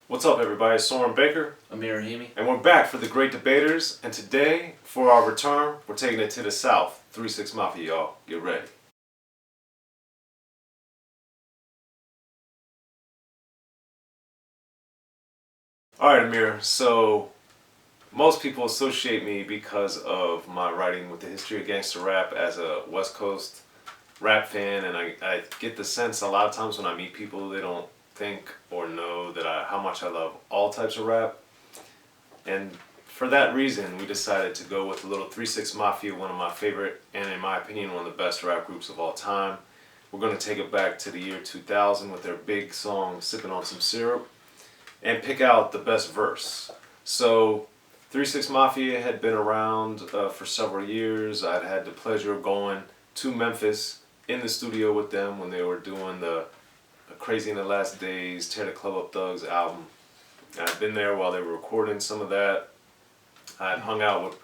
What's up, everybody? It's Soren Baker. Amir, Rahimi. And we're back for the Great Debaters. And today, for our return, we're taking it to the South. 3-6 Mafia, y'all. Get ready. Alright, Amir. So, most people associate me because of my writing with the history of gangster rap as a West Coast rap fan. And I get the sense a lot of times when I meet people, they don't think or know that how much I love all types of rap. And for that reason, we decided to go with a little 3-6 Mafia, one of my favorite, and in my opinion, one of the best rap groups of all time. We're going to take it back to the year 2000 with their big song, Sippin On Some Syrup, and pick out the best verse. So, 3-6 Mafia had been around for several years. I'd had the pleasure of going to Memphis in the studio with them when they were doing the Crazy in the Last Days, Tear the Club Up Thugs album. I'd been there while they were recording some of that. I'd hung out with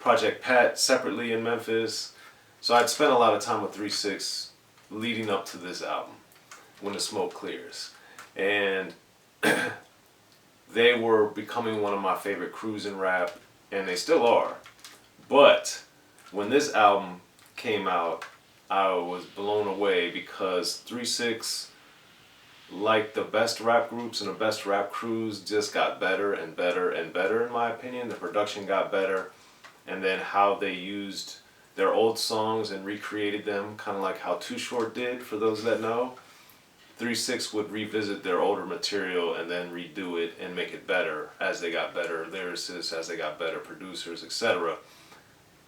Project Pat separately in Memphis. So I'd spent a lot of time with 3-6 leading up to this album, When the Smoke Clears. And they were becoming one of my favorite crews in rap, and they still are. But when this album came out, I was blown away because 3-6, like the best rap groups and the best rap crews, just got better and better and better in my opinion. The production got better, and then how they used their old songs and recreated them, kind of like how Too Short did, for those that know. 3-6 would revisit their older material and then redo it and make it better as they got better lyricists, as they got better producers, etc.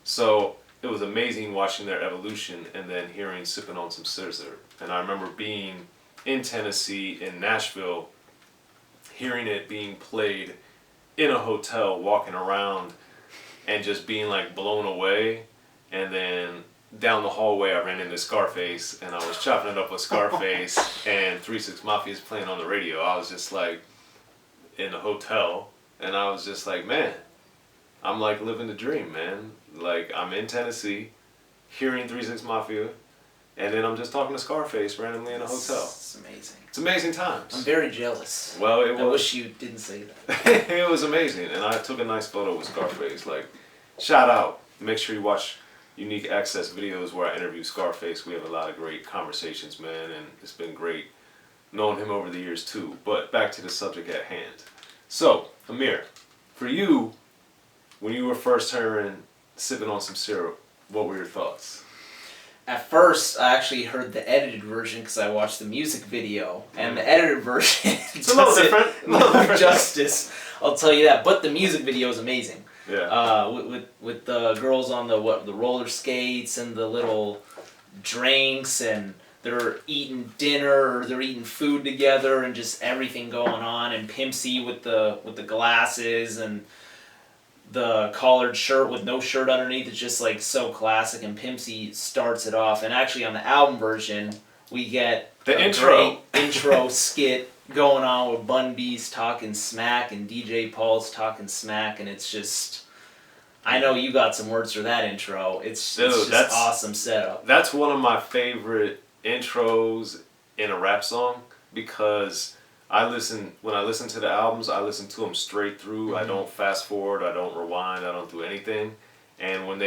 So it was amazing watching their evolution and then hearing Sippin On Some Syrup. And I remember being in Tennessee, in Nashville, hearing it being played in a hotel, walking around, and just being like blown away. And then down the hallway, I ran into Scarface, and I was chopping it up with Scarface, and 3-6 Mafia is playing on the radio. I was just like in a hotel, and I was just like, man, I'm like living the dream, man. Like, I'm in Tennessee, hearing 3-6 Mafia, and then I'm just talking to Scarface randomly in a hotel. It's amazing. It's amazing times. I'm very jealous. Well, it was. I wish you didn't say that. It was amazing, and I took a nice photo with Scarface. Like, shout out. Make sure you watch Unique Access videos where I interview Scarface. We have a lot of great conversations, man, and it's been great knowing him over the years too. But back to the subject at hand. So, Amir, for you, when you were first hearing Sippin On Some Syrup, what were your thoughts? At first, I actually heard the edited version because I watched the music video, and the edited version it's a little different. No justice, I'll tell you that. But the music video is amazing. Yeah. With the girls on the roller skates and the little drinks, and they're eating dinner, or they're eating food together, and just everything going on. And Pimp C with the glasses and the collared shirt with no shirt underneath. It's just like so classic, and Pimp C starts it off. And actually on the album version, we get the intro skit going on with Bun B's talking smack and DJ Paul's talking smack, and it's just, I know you got some words for that intro. It's just awesome setup. That's one of my favorite intros in a rap song, because when I listen to the albums, I listen to them straight through. I don't fast forward, I don't rewind, I don't do anything. And when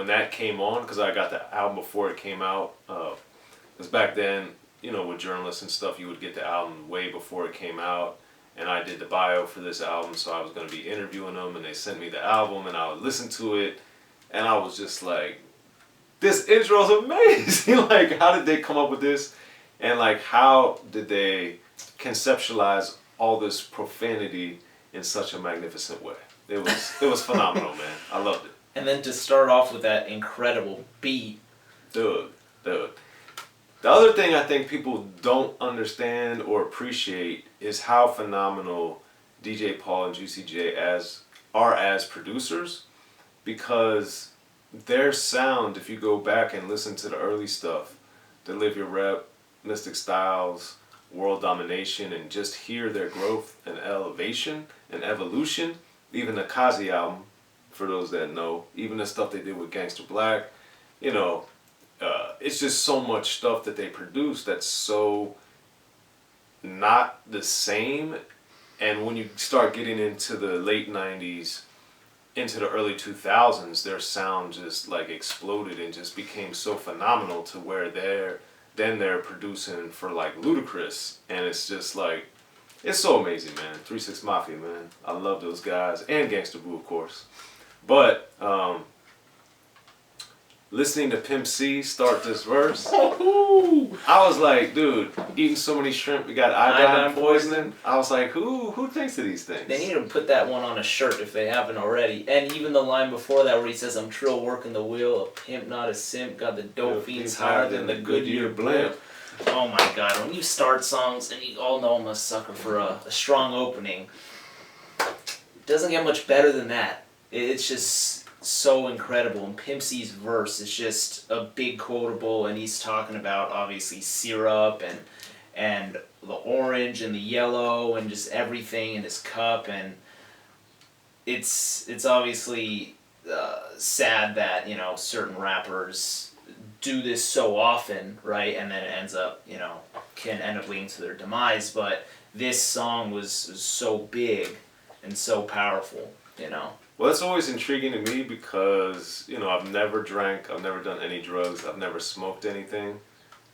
that came on, because I got the album before it came out, because back then, you know, with journalists and stuff, you would get the album way before it came out. And I did the bio for this album, so I was going to be interviewing them, and they sent me the album, and I would listen to it, and I was just like, this intro is amazing. Like, how did they come up with this? And like, how did they conceptualize all this profanity in such a magnificent way? It was phenomenal, man. I loved it. And then to start off with that incredible beat. Dude. The other thing I think people don't understand or appreciate is how phenomenal DJ Paul and Juicy J are as producers, because their sound, if you go back and listen to the early stuff, the Live Your Rep, Mystic Styles, World Domination, and just hear their growth and elevation and evolution, even the Kazi album, for those that know, even the stuff they did with Gangster Black, you know, it's just so much stuff that they produce that's so not the same And when you start getting into the late 90s, into the early 2000s, their sound just like exploded and just became so phenomenal to where they're producing for like Ludacris. And it's just like, it's so amazing, man. 3-6 Mafia, man. I love those guys. And Gangster Boo, of course. But listening to Pimp C start this verse, I was like, dude, eating so many shrimp, we got iodine poisoning. I was like, who thinks of these things? They need to put that one on a shirt if they haven't already. And even the line before that where he says, I'm trill working the wheel, a pimp, not a simp, got the dope fiends higher than the Goodyear blimp. Oh my god, when you start songs, and you all know I'm a sucker for a strong opening, it doesn't get much better than that. It's just so incredible. And Pimp C's verse is just a big quotable, and he's talking about obviously syrup and the orange and the yellow and just everything in his cup, and it's obviously sad that, you know, certain rappers do this so often, right? And then it ends up, you know, can end up leading to their demise. But this song was so big and so powerful, you know. Well, it's always intriguing to me because, you know, I've never drank, I've never done any drugs, I've never smoked anything.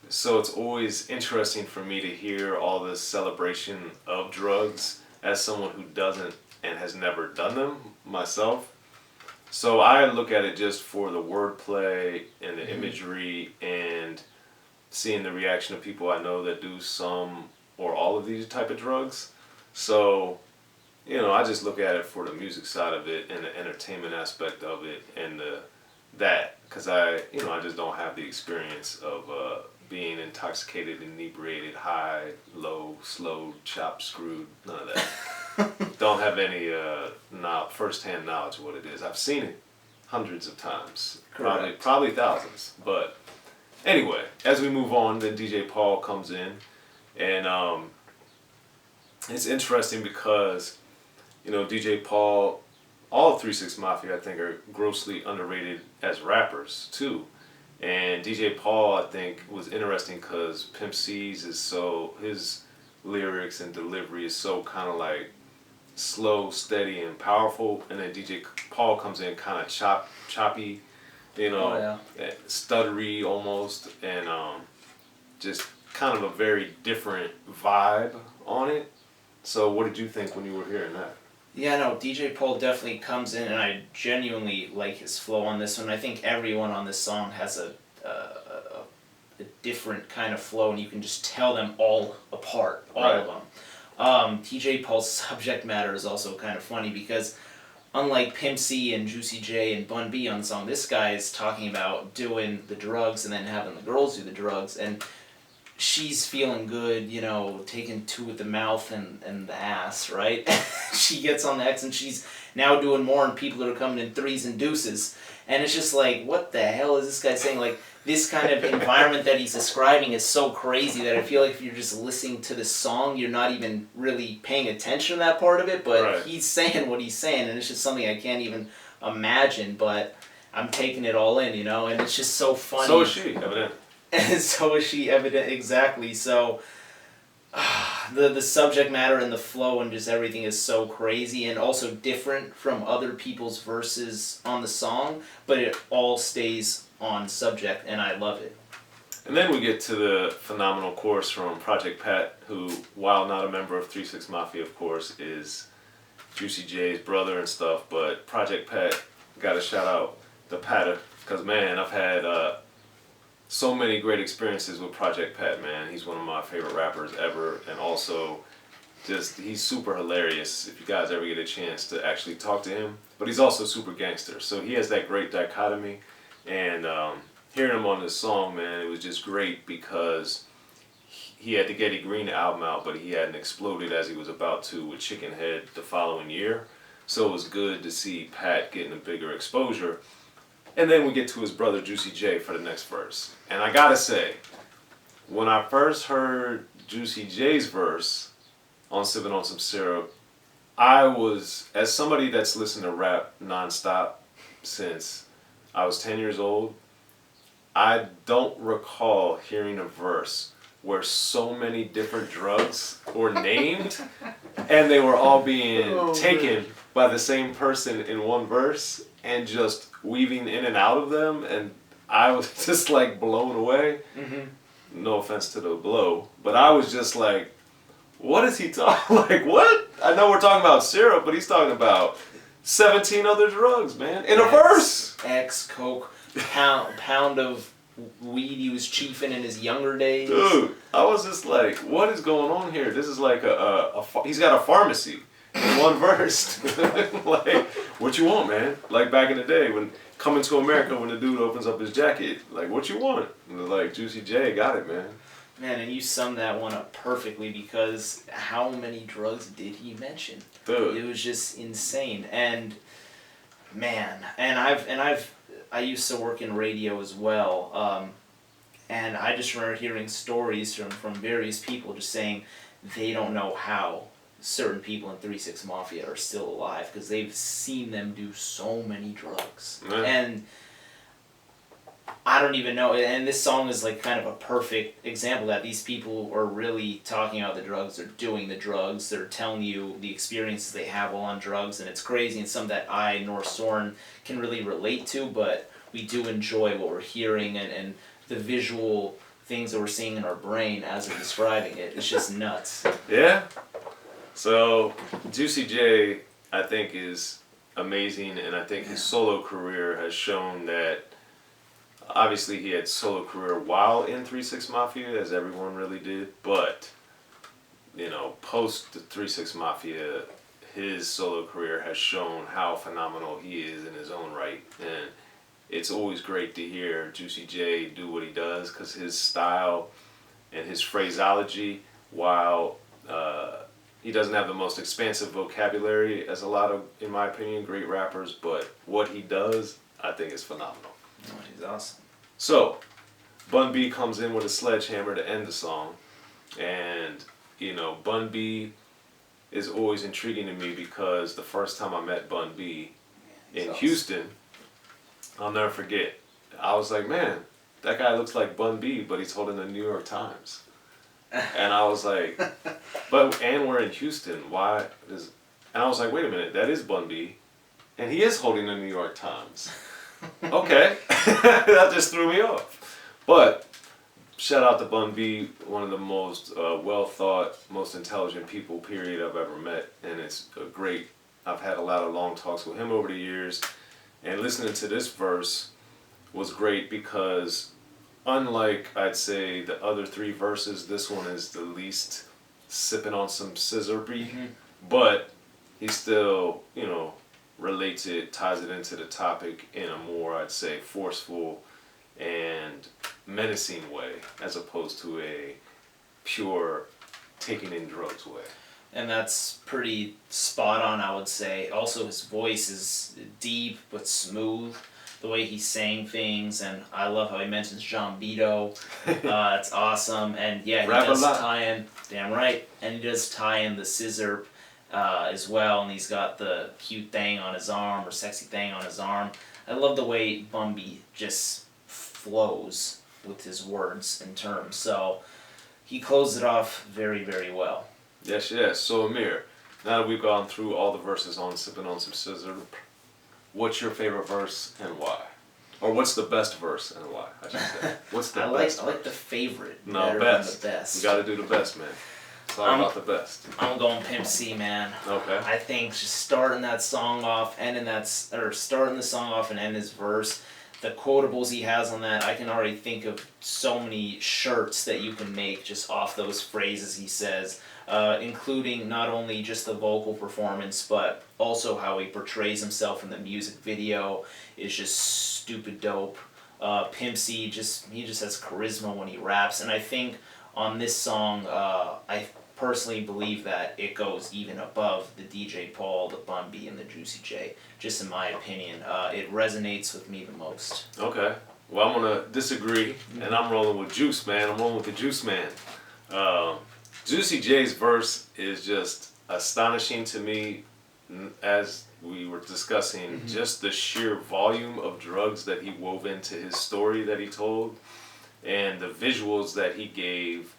So it's always interesting for me to hear all this celebration of drugs as someone who doesn't and has never done them myself. So I look at it just for the wordplay and the imagery and seeing the reaction of people I know that do some or all of these type of drugs. So, you know, I just look at it for the music side of it and the entertainment aspect of it and because I just don't have the experience of being intoxicated, inebriated, high, low, slow, chopped, screwed, none of that. Don't have any first-hand knowledge of what it is. I've seen it hundreds of times, probably thousands. But anyway, as we move on, then DJ Paul comes in, and it's interesting because, you know, DJ Paul, all of 3-6 Mafia, I think, are grossly underrated as rappers too. And DJ Paul, I think, was interesting because Pimp C's his lyrics and delivery is so kind of like slow, steady, and powerful. And then DJ Paul comes in kind of choppy, you know, stuttery almost, and just kind of a very different vibe on it. So what did you think when you were hearing that? Yeah, no, DJ Paul definitely comes in, and I genuinely like his flow on this one. I think everyone on this song has a different kind of flow, and you can just tell them all apart, all of them. DJ Paul's subject matter is also kind of funny because unlike Pimp C and Juicy J and Bun B on the song, this guy is talking about doing the drugs and then having the girls do the drugs, and she's feeling good, you know, taking two with the mouth and the ass, right? She gets on the X and she's now doing more, and people are coming in threes and deuces. And it's just like, what the hell is this guy saying? Like, this kind of environment that he's describing is so crazy that I feel like if you're just listening to the song, you're not even really paying attention to that part of it, but he's saying what he's saying, and it's just something I can't even imagine, but I'm taking it all in, you know, and it's just so funny. So is she, evidently. And so is she, evident, exactly. So the subject matter and the flow and just everything is so crazy and also different from other people's verses on the song, but it all stays on subject, and I love it. And then we get to the phenomenal chorus from Project Pat, who, while not a member of 3-6 Mafia, of course, is Juicy J's brother and stuff, but Project Pat, gotta shout out the Patter, because, man, I've had so many great experiences with Project Pat, man. He's one of my favorite rappers ever, and also just, he's super hilarious if you guys ever get a chance to actually talk to him, but he's also super gangster, so he has that great dichotomy, and hearing him on this song, man, it was just great because he had the Getty Green album out, but he hadn't exploded as he was about to with Chicken Head the following year, so it was good to see Pat getting a bigger exposure. And then we get to his brother Juicy J for the next verse. And I gotta say, when I first heard Juicy J's verse on Sippin On Some Syrup, I was, as somebody that's listened to rap nonstop since I was 10 years old, I don't recall hearing a verse where so many different drugs were named, and they were all being taken by the same person in one verse, and just weaving in and out of them, and I was just like blown away. Mm-hmm. No offense to the blow, but I was just like, what is he talking? Like, what? I know we're talking about syrup, but he's talking about 17 other drugs, man, in a verse. Coke, pound of weed he was chiefing in his younger days. Dude, I was just like, what is going on here? This is like he's got a pharmacy in one verse. Like, what you want, man? Like back in the day when Coming to America, when the dude opens up his jacket, like, what you want? And they're like, Juicy J, got it, man. Man, and you summed that one up perfectly, because how many drugs did he mention? Dude. It was just insane. And man, I used to work in radio as well, and I just remember hearing stories from various people just saying they don't know how certain people in 3-6 Mafia are still alive, because they've seen them do so many drugs. Man. And I don't even know, and this song is like kind of a perfect example that these people are really talking about the drugs, they're doing the drugs, they're telling you the experiences they have while on drugs, and it's crazy, and some that I nor Soren can really relate to, but we do enjoy what we're hearing, and the visual things that we're seeing in our brain as we're describing it. It's just nuts. Yeah. So, Juicy J, I think, is amazing, and I think his solo career has shown that. Obviously, he had solo career while in 3-6 Mafia, as everyone really did. But, you know, post the 3-6 Mafia, his solo career has shown how phenomenal he is in his own right. And it's always great to hear Juicy J do what he does, because his style and his phraseology, while he doesn't have the most expansive vocabulary as a lot of, in my opinion, great rappers, but what he does, I think, is phenomenal. Oh, he's awesome. So, Bun B comes in with a sledgehammer to end the song. And, you know, Bun B is always intriguing to me, because the first time I met Bun B in Houston, I'll never forget. I was like, man, that guy looks like Bun B, but he's holding the New York Times. And I was like, and we're in Houston, why is... And I was like, wait a minute, that is Bun B, and he is holding the New York Times. Okay, that just threw me off. But shout out to Bun B, one of the most well thought, most intelligent people, period, I've ever met, and it's great. I've had a lot of long talks with him over the years, and listening to this verse was great, because unlike, I'd say, the other 3 verses, this one is the least sipping on some scissory, but he still, you know, relates it, ties it into the topic in a more, I'd say, forceful and menacing way, as opposed to a pure taking in drugs way. And that's pretty spot on, I would say. Also, his voice is deep but smooth, the way he sang things, and I love how he mentions John Vito. It's awesome. And yeah, he does tie in, damn right, and he does tie in the scissor as well, and he's got the cute thing on his arm, or sexy thing on his arm. I love the way Bun B just flows with his words and terms. So he closed it off very, very well. Yes, yes. So Amir, now that we've gone through all the verses on Sippin On Some Syrup, what's your favorite verse and why? Or what's the best verse and why, I should say. What's the best I like the favorite better than the best. You gotta do the best, man. It's all about the best. I'm going Pimp C, man. Okay. I think just starting that song off, starting the song off and end his verse, the quotables he has on that, I can already think of so many shirts that you can make just off those phrases he says, including not only just the vocal performance, but also how he portrays himself in the music video is just stupid dope. Pimp C, he just has charisma when he raps, and I think on this song, I personally believe that it goes even above the DJ Paul, the Bun B, and the Juicy J. Just in my opinion, it resonates with me the most. Okay. Well, I'm gonna disagree, and I'm rolling with Juice, man. I'm rolling with the Juice Man. Juicy J's verse is just astonishing to me, as we were discussing, just the sheer volume of drugs that he wove into his story that he told, and the visuals that he gave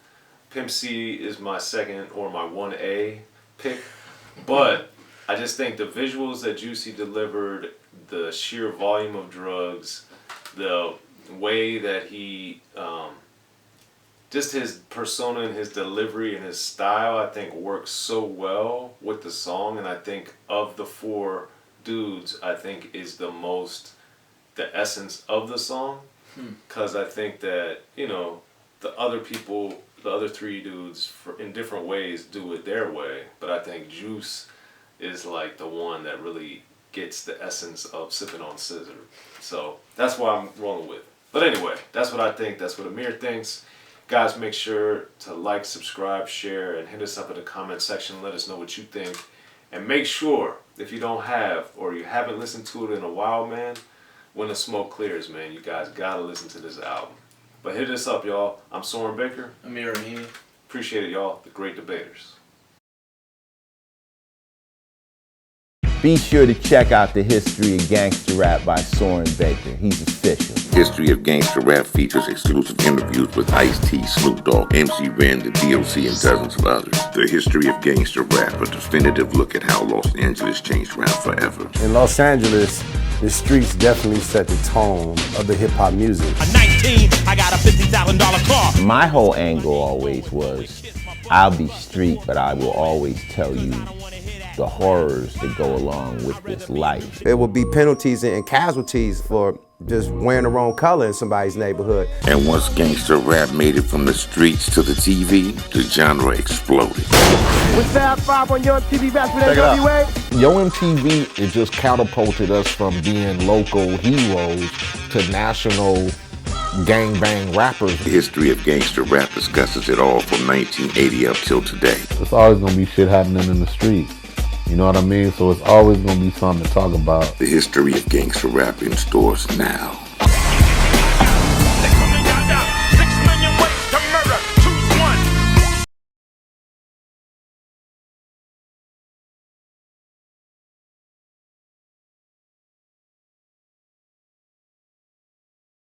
Pimp C is my second or my 1A pick. But I just think the visuals that Juicy delivered, the sheer volume of drugs, the way that he, just his persona and his delivery and his style, I think works so well with the song. And I think of the four dudes, I think is the essence of the song. Because I think that, you know, the other people, the other three dudes, in different ways, do it their way. But I think Juice is like the one that really gets the essence of Sippin On Syrup. So that's what I'm rolling with. But anyway, that's what I think. That's what Amir thinks. Guys, make sure to like, subscribe, share, and hit us up in the comment section. Let us know what you think. And make sure, if you don't have, or you haven't listened to it in a while, man, when the smoke clears, man, you guys gotta listen to this album. But hit us up, y'all. I'm Soren Baker. Amir, Rahimi. Appreciate it, y'all. The great debaters. Be sure to check out the History of Gangster Rap by Soren Baker. He's official. History of Gangster Rap features exclusive interviews with Ice-T, Snoop Dogg, MC Ren, the D.O.C, and dozens of others. The History of Gangster Rap, a definitive look at how Los Angeles changed rap forever. In Los Angeles, the streets definitely set the tone of the hip-hop music. At 19, I got a $50,000 car. My whole angle always was, I'll be street, but I will always tell you the horrors that go along with this life. There will be penalties and casualties for just wearing the wrong color in somebody's neighborhood. And once gangster rap made it from the streets to the TV, the genre exploded. With Fab 5 on Yo MTV Raps with NWA. Yo MTV, it just catapulted us from being local heroes to national gangbang rappers. The History of Gangster Rap discusses it all from 1980 up till today. It's always gonna be shit happening in the streets. You know what I mean? So it's always gonna be something to talk about. The History of Gangster Rap in stores now.